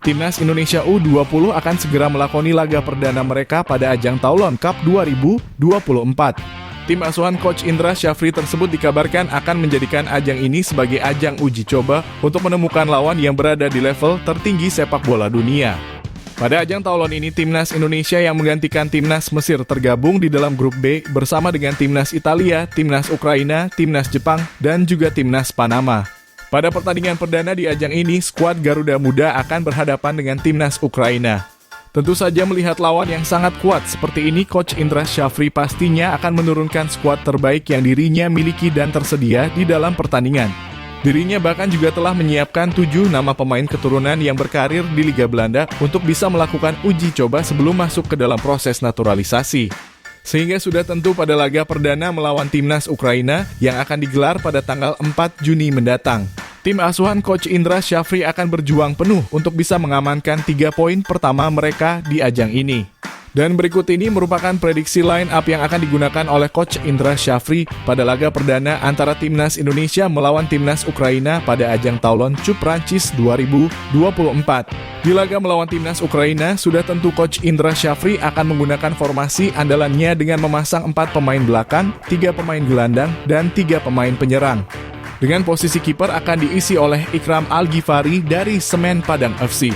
Timnas Indonesia U20 akan segera melakoni laga perdana mereka pada ajang Toulon Cup 2024. Tim asuhan Coach Indra Syafri tersebut dikabarkan akan menjadikan ajang ini sebagai ajang uji coba untuk menemukan lawan yang berada di level tertinggi sepak bola dunia. Pada ajang Toulon ini, Timnas Indonesia yang menggantikan Timnas Mesir tergabung di dalam grup B bersama dengan Timnas Italia, Timnas Ukraina, Timnas Jepang, dan juga Timnas Panama. Pada pertandingan perdana di ajang ini, skuad Garuda Muda akan berhadapan dengan Timnas Ukraina. Tentu saja melihat lawan yang sangat kuat seperti ini, Coach Indra Syafri pastinya akan menurunkan skuad terbaik yang dirinya miliki dan tersedia di dalam pertandingan. Dirinya bahkan juga telah menyiapkan 7 nama pemain keturunan yang berkarir di Liga Belanda untuk bisa melakukan uji coba sebelum masuk ke dalam proses naturalisasi. Sehingga sudah tentu pada laga perdana melawan Timnas Ukraina yang akan digelar pada tanggal 4 Juni mendatang. Tim asuhan Coach Indra Syafri akan berjuang penuh untuk bisa mengamankan 3 poin pertama mereka di ajang ini. Dan berikut ini merupakan prediksi line up yang akan digunakan oleh Coach Indra Syafri pada laga perdana antara Timnas Indonesia melawan Timnas Ukraina pada ajang Toulon Cup Prancis 2024. Di laga melawan Timnas Ukraina, sudah tentu Coach Indra Syafri akan menggunakan formasi andalannya dengan memasang 4 pemain belakang, 3 pemain gelandang, dan 3 pemain penyerang. Dengan posisi kiper akan diisi oleh Ikram Al-Ghifari dari Semen Padang FC.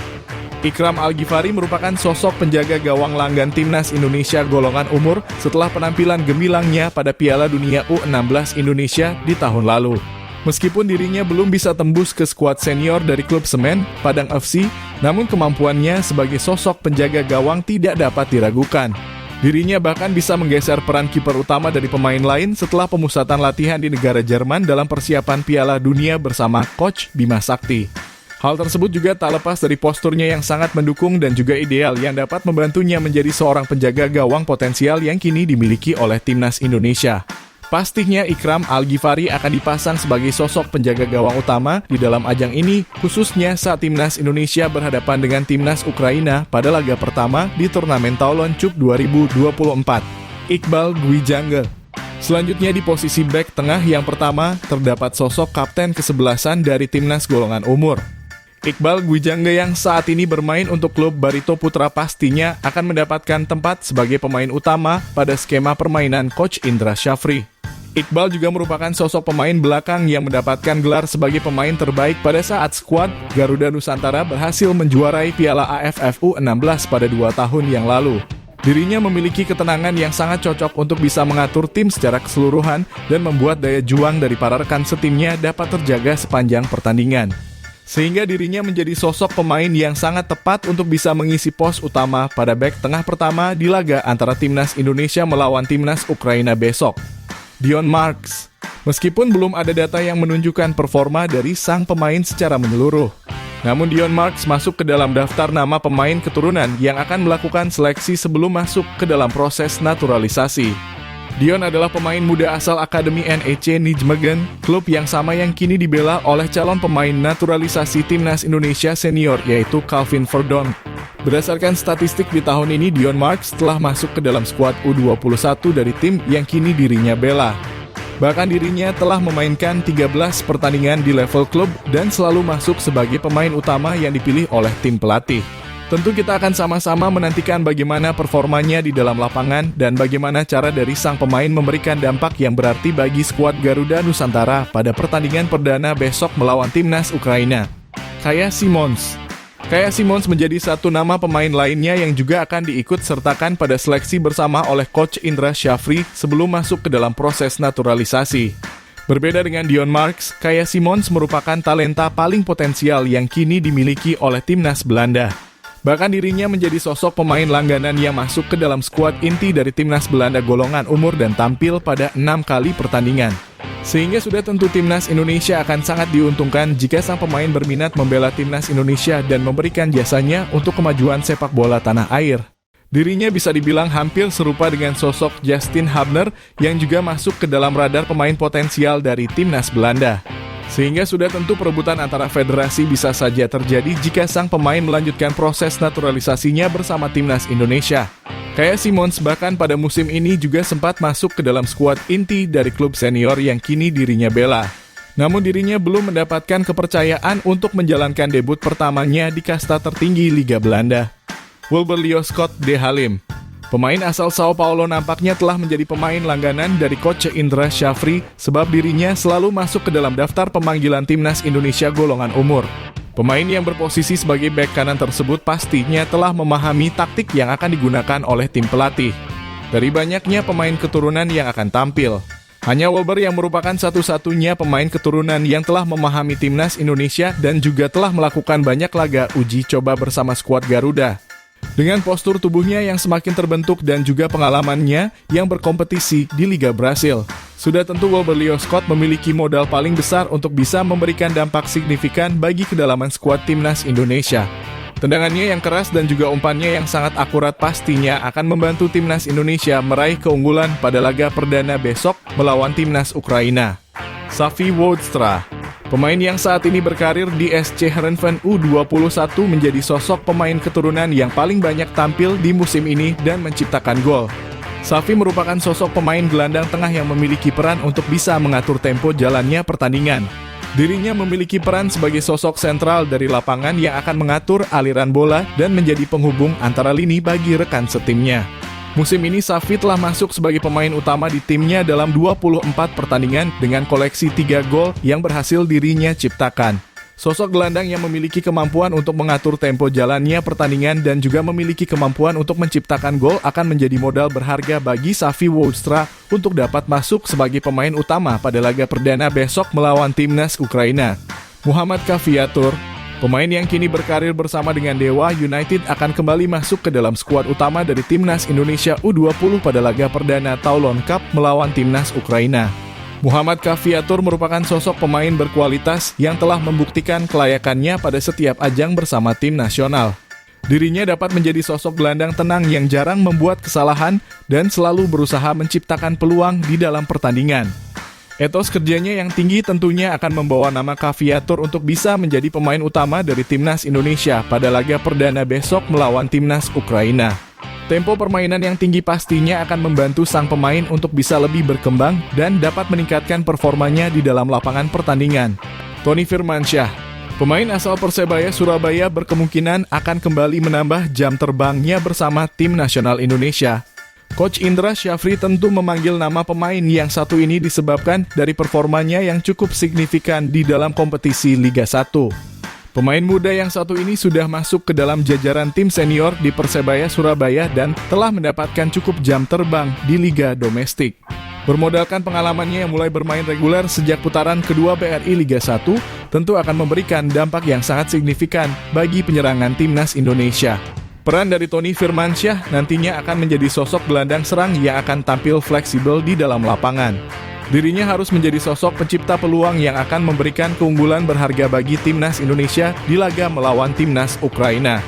Ikram Al-Ghifari merupakan sosok penjaga gawang langgan Timnas Indonesia golongan umur setelah penampilan gemilangnya pada Piala Dunia U16 Indonesia di tahun lalu. Meskipun dirinya belum bisa tembus ke skuad senior dari klub Semen Padang FC, namun kemampuannya sebagai sosok penjaga gawang tidak dapat diragukan. Dirinya bahkan bisa menggeser peran kiper utama dari pemain lain setelah pemusatan latihan di negara Jerman dalam persiapan Piala Dunia bersama Coach Bima Sakti. Hal tersebut juga tak lepas dari posturnya yang sangat mendukung dan juga ideal yang dapat membantunya menjadi seorang penjaga gawang potensial yang kini dimiliki oleh Timnas Indonesia. Pastinya Ikram Al-Ghifari akan dipasang sebagai sosok penjaga gawang utama di dalam ajang ini, khususnya saat Timnas Indonesia berhadapan dengan Timnas Ukraina pada laga pertama di turnamen Toulon Cup 2024. Iqbal Gwijangge. Selanjutnya di posisi bek tengah yang pertama, terdapat sosok kapten kesebelasan dari Timnas golongan umur. Iqbal Gwijangge yang saat ini bermain untuk klub Barito Putra pastinya akan mendapatkan tempat sebagai pemain utama pada skema permainan Coach Indra Syafri. Iqbal juga merupakan sosok pemain belakang yang mendapatkan gelar sebagai pemain terbaik pada saat skuad Garuda Nusantara berhasil menjuarai Piala AFF U16 pada 2 tahun yang lalu. Dirinya memiliki ketenangan yang sangat cocok untuk bisa mengatur tim secara keseluruhan dan membuat daya juang dari para rekan setimnya dapat terjaga sepanjang pertandingan. Sehingga dirinya menjadi sosok pemain yang sangat tepat untuk bisa mengisi pos utama pada bek tengah pertama di laga antara Timnas Indonesia melawan Timnas Ukraina besok. Dion Marks. Meskipun belum ada data yang menunjukkan performa dari sang pemain secara menyeluruh, namun Dion Marks masuk ke dalam daftar nama pemain keturunan yang akan melakukan seleksi sebelum masuk ke dalam proses naturalisasi. Dion adalah pemain muda asal Akademi NEC Nijmegen, klub yang sama yang kini dibela oleh calon pemain naturalisasi Timnas Indonesia senior yaitu Calvin Verdonk. Berdasarkan statistik di tahun ini, Dion Marks telah masuk ke dalam skuad U21 dari tim yang kini dirinya bela. Bahkan dirinya telah memainkan 13 pertandingan di level klub dan selalu masuk sebagai pemain utama yang dipilih oleh tim pelatih. Tentu kita akan sama-sama menantikan bagaimana performanya di dalam lapangan dan bagaimana cara dari sang pemain memberikan dampak yang berarti bagi skuad Garuda Nusantara pada pertandingan perdana besok melawan Timnas Ukraina. Kaya Simons menjadi satu nama pemain lainnya yang juga akan diikut sertakan pada seleksi bersama oleh Coach Indra Syafri sebelum masuk ke dalam proses naturalisasi. Berbeda dengan Dion Marks, Kaya Simons merupakan talenta paling potensial yang kini dimiliki oleh Timnas Belanda. Bahkan dirinya menjadi sosok pemain langganan yang masuk ke dalam skuad inti dari Timnas Belanda golongan umur dan tampil pada 6 kali pertandingan. Sehingga sudah tentu Timnas Indonesia akan sangat diuntungkan jika sang pemain berminat membela Timnas Indonesia dan memberikan jasanya untuk kemajuan sepak bola tanah air. Dirinya bisa dibilang hampir serupa dengan sosok Justin Hubner yang juga masuk ke dalam radar pemain potensial dari Timnas Belanda. Sehingga sudah tentu perebutan antara federasi bisa saja terjadi jika sang pemain melanjutkan proses naturalisasinya bersama Timnas Indonesia. Kaya Simons bahkan pada musim ini juga sempat masuk ke dalam skuad inti dari klub senior yang kini dirinya bela. Namun dirinya belum mendapatkan kepercayaan untuk menjalankan debut pertamanya di kasta tertinggi Liga Belanda. Wilber Leo Scott de Halim, pemain asal Sao Paulo, nampaknya telah menjadi pemain langganan dari Coach Indra Syafri sebab dirinya selalu masuk ke dalam daftar pemanggilan timnas Indonesia golongan umur. Pemain yang berposisi sebagai bek kanan tersebut pastinya telah memahami taktik yang akan digunakan oleh tim pelatih. Dari banyaknya pemain keturunan yang akan tampil, hanya Wilber yang merupakan satu-satunya pemain keturunan yang telah memahami timnas Indonesia dan juga telah melakukan banyak laga uji coba bersama skuad Garuda. Dengan postur tubuhnya yang semakin terbentuk dan juga pengalamannya yang berkompetisi di Liga Brasil, sudah tentu Wilber Leo Scott memiliki modal paling besar untuk bisa memberikan dampak signifikan bagi kedalaman skuad timnas Indonesia. Tendangannya yang keras dan juga umpannya yang sangat akurat pastinya akan membantu timnas Indonesia meraih keunggulan pada laga perdana besok melawan timnas Ukraina. Safi Woodstra, pemain yang saat ini berkarir di SC Heerenveen U21, menjadi sosok pemain keturunan yang paling banyak tampil di musim ini dan menciptakan gol. Safi merupakan sosok pemain gelandang tengah yang memiliki peran untuk bisa mengatur tempo jalannya pertandingan. Dirinya memiliki peran sebagai sosok sentral dari lapangan yang akan mengatur aliran bola dan menjadi penghubung antara lini bagi rekan setimnya. Musim ini Safi telah masuk sebagai pemain utama di timnya dalam 24 pertandingan dengan koleksi 3 gol yang berhasil dirinya ciptakan. Sosok gelandang yang memiliki kemampuan untuk mengatur tempo jalannya pertandingan dan juga memiliki kemampuan untuk menciptakan gol akan menjadi modal berharga bagi Safi Woodstra untuk dapat masuk sebagai pemain utama pada laga perdana besok melawan timnas Ukraina. Muhammad Kaviatur, pemain yang kini berkarir bersama dengan Dewa United, akan kembali masuk ke dalam skuad utama dari timnas Indonesia U20 pada laga perdana Toulon Cup melawan timnas Ukraina. Muhammad Kaviatur merupakan sosok pemain berkualitas yang telah membuktikan kelayakannya pada setiap ajang bersama tim nasional. Dirinya dapat menjadi sosok gelandang tenang yang jarang membuat kesalahan dan selalu berusaha menciptakan peluang di dalam pertandingan. Etos kerjanya yang tinggi tentunya akan membawa nama Kaviatur untuk bisa menjadi pemain utama dari timnas Indonesia pada laga perdana besok melawan timnas Ukraina. Tempo permainan yang tinggi pastinya akan membantu sang pemain untuk bisa lebih berkembang dan dapat meningkatkan performanya di dalam lapangan pertandingan. Tony Firmansyah, pemain asal Persebaya Surabaya, berkemungkinan akan kembali menambah jam terbangnya bersama tim nasional Indonesia. Coach Indra Syafri tentu memanggil nama pemain yang satu ini disebabkan dari performanya yang cukup signifikan di dalam kompetisi Liga 1. Pemain muda yang satu ini sudah masuk ke dalam jajaran tim senior di Persebaya Surabaya dan telah mendapatkan cukup jam terbang di Liga Domestik. Bermodalkan pengalamannya yang mulai bermain reguler sejak putaran kedua BRI Liga 1, tentu akan memberikan dampak yang sangat signifikan bagi penyerangan timnas Indonesia. Peran dari Tony Firmansyah nantinya akan menjadi sosok gelandang serang yang akan tampil fleksibel di dalam lapangan. Dirinya harus menjadi sosok pencipta peluang yang akan memberikan keunggulan berharga bagi timnas Indonesia di laga melawan timnas Ukraina.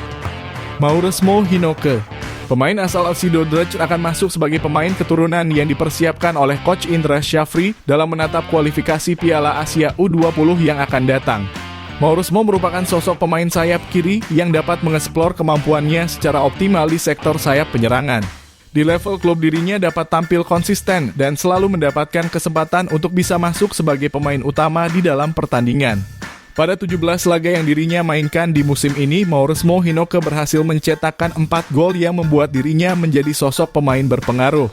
Mauresmo Hinoke, pemain asal FC Dordrecht, akan masuk sebagai pemain keturunan yang dipersiapkan oleh Coach Indra Syafri dalam menatap kualifikasi Piala Asia U20 yang akan datang. Mauresmo merupakan sosok pemain sayap kiri yang dapat mengeksplor kemampuannya secara optimal di sektor sayap penyerangan. Di level klub dirinya dapat tampil konsisten dan selalu mendapatkan kesempatan untuk bisa masuk sebagai pemain utama di dalam pertandingan. Pada 17 laga yang dirinya mainkan di musim ini, Mauresmo Hinoke berhasil mencetakkan 4 gol yang membuat dirinya menjadi sosok pemain berpengaruh.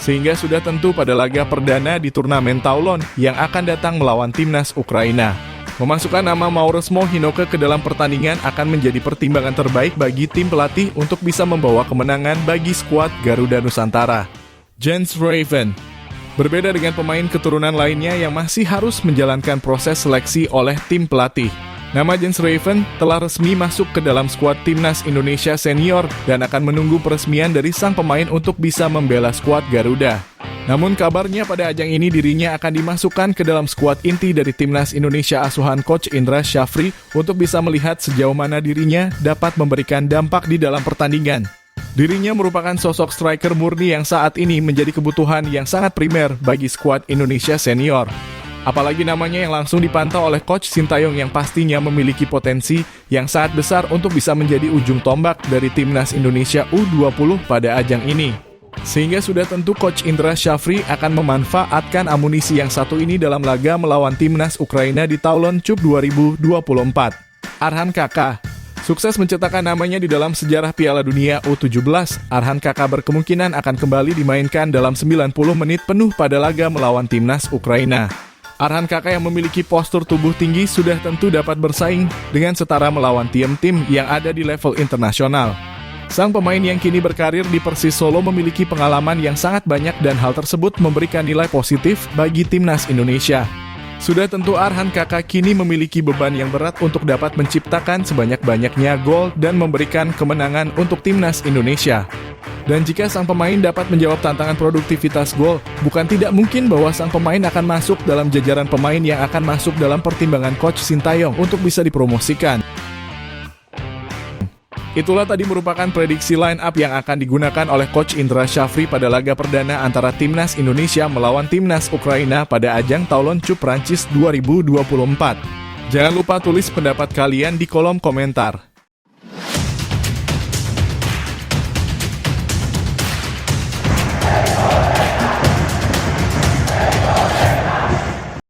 Sehingga sudah tentu pada laga perdana di turnamen Toulon yang akan datang melawan timnas Ukraina. Memasukkan nama Mauresmo Hinoke ke dalam pertandingan akan menjadi pertimbangan terbaik bagi tim pelatih untuk bisa membawa kemenangan bagi skuad Garuda Nusantara. Jens Raven, berbeda dengan pemain keturunan lainnya yang masih harus menjalankan proses seleksi oleh tim pelatih. Nama Jens Raven telah resmi masuk ke dalam skuad timnas Indonesia senior dan akan menunggu peresmian dari sang pemain untuk bisa membela skuad Garuda. Namun kabarnya pada ajang ini dirinya akan dimasukkan ke dalam skuad inti dari timnas Indonesia asuhan Coach Indra Syafri untuk bisa melihat sejauh mana dirinya dapat memberikan dampak di dalam pertandingan. Dirinya merupakan sosok striker murni yang saat ini menjadi kebutuhan yang sangat primer bagi skuad Indonesia senior. Apalagi namanya yang langsung dipantau oleh Coach Sintayong yang pastinya memiliki potensi yang sangat besar untuk bisa menjadi ujung tombak dari timnas Indonesia U20 pada ajang ini. Sehingga sudah tentu Coach Indra Syafri akan memanfaatkan amunisi yang satu ini dalam laga melawan timnas Ukraina di Toulon Cup 2024. Arhan Kakak sukses mencetakkan namanya di dalam sejarah Piala Dunia U17. Arhan Kakak berkemungkinan akan kembali dimainkan dalam 90 menit penuh pada laga melawan timnas Ukraina. Arhan Kakak yang memiliki postur tubuh tinggi sudah tentu dapat bersaing dengan setara melawan tim-tim yang ada di level internasional. Sang pemain yang kini berkarir di Persis Solo memiliki pengalaman yang sangat banyak dan hal tersebut memberikan nilai positif bagi timnas Indonesia. Sudah tentu Arhan Kakak kini memiliki beban yang berat untuk dapat menciptakan sebanyak-banyaknya gol dan memberikan kemenangan untuk timnas Indonesia. Dan jika sang pemain dapat menjawab tantangan produktivitas gol, bukan tidak mungkin bahwa sang pemain akan masuk dalam jajaran pemain yang akan masuk dalam pertimbangan Coach Sintayong untuk bisa dipromosikan. Itulah tadi merupakan prediksi line up yang akan digunakan oleh Coach Indra Syafri pada laga perdana antara timnas Indonesia melawan timnas Ukraina pada ajang Toulon Cup Prancis 2024. Jangan lupa tulis pendapat kalian di kolom komentar.